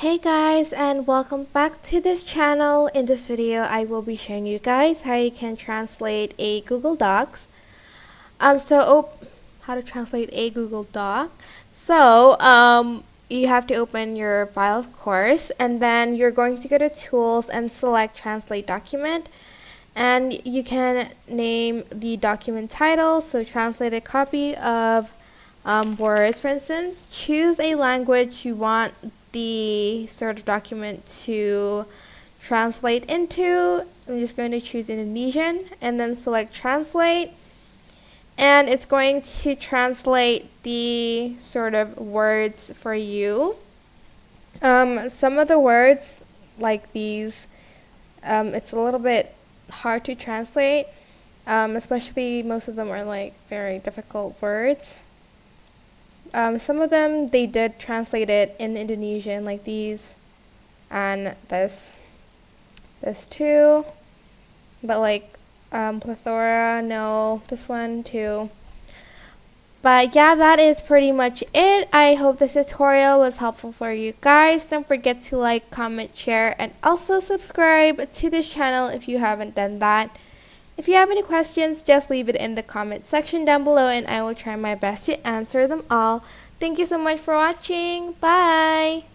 Hey guys, and welcome back to this channel. In this video I will be showing you guys how you can translate a Google Docs. How to translate a Google Doc. You have to open your file, of course, and then you're going to go to tools and select translate document, and you can name the document title, so translate a copy of words. For instance, choose a language you want the sort of document to translate into. I'm just going to choose Indonesian and then select translate, and it's going to translate the sort of words for you. Some of the words like these, it's a little bit hard to translate, especially most of them are like very difficult words. Some of them they did translate it in Indonesian, like these and this too, but like plethora, no, this one too. But yeah, that is pretty much it. I hope this tutorial was helpful for you guys. Don't forget to like, comment, share, and also subscribe to this channel if you haven't done that. If you have any questions, just leave it in the comment section down below and I will try my best to answer them all. Thank you so much for watching. Bye!